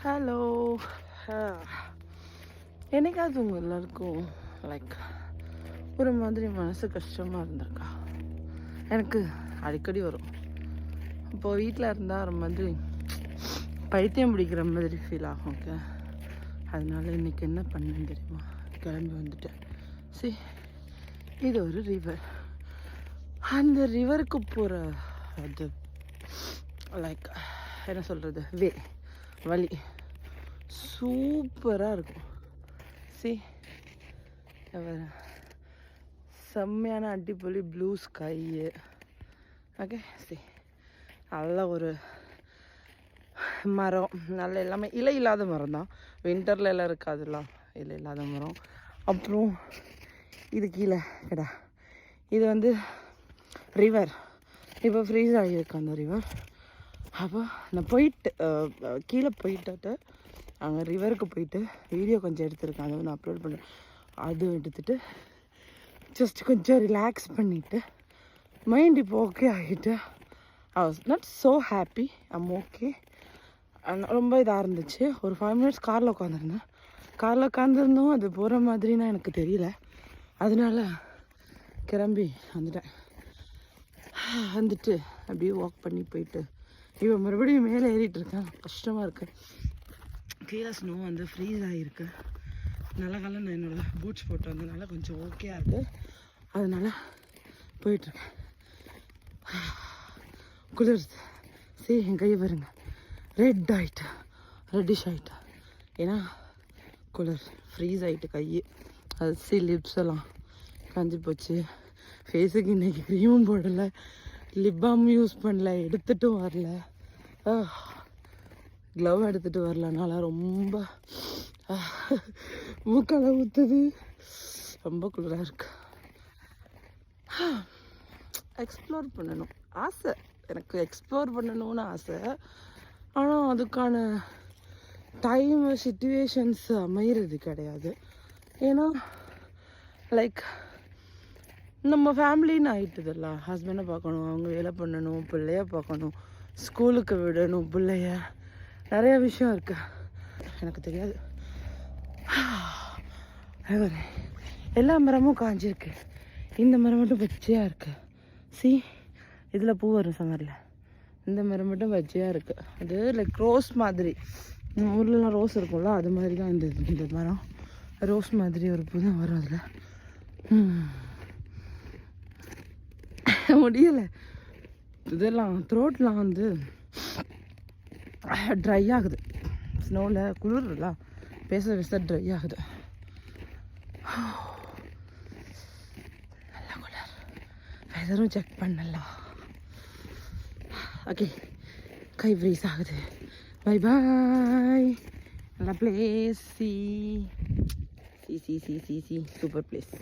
Hello. என்னைக்காவது உங்கள் எல்லாருக்கும் லைக் ஒரு மாதிரி மனசு கஷ்டமாக இருந்திருக்கா? எனக்கு அடிக்கடி வரும். இப்போது வீட்டில் இருந்தால் ஒரு மாதிரி பைத்தியம் பிடிக்கிற மாதிரி ஃபீல் ஆகும். ஓகே, அதனால இன்றைக்கி என்ன பண்ணேன்னு தெரியுமா? கிளம்பி வந்துட்டேன். சரி, இது ஒரு ரிவர். அந்த ரிவருக்கு போகிற அது லைக் என்ன சொல்கிறது, வழி சூப்பராக இருக்கும். சரி, செம்மையான அடிப்பொலி ப்ளூ ஸ்கையு. ஓகே, சரி, நல்ல ஒரு மரம், நல்ல எல்லாமே இலை இல்லாத மரம் தான். வின்டரில் எல்லாம் இருக்காதுலாம், இலை இல்லாத மரம். அப்புறம் இது கீழே கடா, இது வந்து ரிவர். இப்போ ஃப்ரீஸ் ஆகியிருக்கு அந்த ரிவர். அப்போ நான் போயிட்டு கீழே போயிட்டு அங்கே ரிவருக்கு போயிட்டு வீடியோ கொஞ்சம் எடுத்துருக்கேன், அதை நான் அப்லோட் பண்ணேன். அது எடுத்துகிட்டு ஜஸ்ட் கொஞ்சம் ரிலாக்ஸ் பண்ணிவிட்டு மைண்ட் இப்போ ஓகே ஆகிட்டு I was not so happy. Okay, ரொம்ப இதாக இருந்துச்சு. ஒரு 5 minutes காரில் உட்காந்துருந்தேன். காரில் உட்காந்துருந்தோம், அது போகிற மாதிரின்னா எனக்கு தெரியல. அதனால கிளம்பி வந்துட்டு அப்படியே வாக் பண்ணி போயிட்டு இப்போ மறுபடியும் மேலே ஏறிட்டுருக்கேன். கஷ்டமாக இருக்குது. கீழே ஸ்னோ வந்து ஃப்ரீஸ் ஆகிருக்கு. நல்ல காலம் நான் என்னோடய பூட்ஸ் போட்டு வந்ததுனால கொஞ்சம் ஓகேயா இருக்குது. அதனால் போயிட்டுருக்கேன். குளிருது. சரி, என் கையை பாருங்க, ரெட்டிஷ் ஆகிட்டு. ஏன்னா குளிர் ஃப்ரீஸ் ஆகிட்டு கை. அது லிப்ஸ் எல்லாம் காஞ்சி போச்சு. ஃபேஸுக்கு இன்றைக்கி க்ரீமும் போடலை, லிப் பாம் யூஸ் பண்ணல, எடுத்துகிட்டும் வரல, க்ளவ் எடுத்துகிட்டு வரலனால ரொம்ப மூக்கால ஊற்றுது. ரொம்ப குளிராக இருக்கு. எக்ஸ்ப்ளோர் பண்ணணும் ஆசை, எனக்கு எக்ஸ்ப்ளோர் பண்ணணும்னு ஆசை. ஆனால் அதுக்கான டைம் சிச்சுவேஷன்ஸ் அமைகிறது கிடையாது. ஏன்னா லைக் நம்ம ஃபேமிலின்னு ஆகிட்டுதில்ல. ஹஸ்பண்டை பார்க்கணும், அவங்க வேலை பண்ணணும், பிள்ளைய பார்க்கணும், ஸ்கூலுக்கு விடணும் பிள்ளைய, நிறைய விஷயம் இருக்கு. எனக்கு தெரியாது. எல்லா மரமும் காஞ்சிருக்கு, இந்த மரம் மட்டும் பச்சையாக இருக்குது. சி, இதில் பூ வரும் சம்மரில். இந்த மரம் மட்டும் பச்சையாக இருக்குது. அது லைக் ரோஸ் மாதிரி, ஊர்லலாம் ரோஸ் இருக்கும்ல, அது மாதிரி தான் இந்த மரம். ரோஸ் மாதிரி ஒரு பூ தான் வரும் அதில். முடியலை, இதெல்லாம் த்ரோட்லாம் வந்து ட்ரை ஆகுது. ஸ்னோவில் குளிர்ல பேச ட்ரை ஆகுது. நல்லா குளிர். வெதரும் செக் பண்ணலாம். ஓகே, கை ஃப்ரீஸ் ஆகுது. Bye bye. நல்ல பிளேஸ். C super place.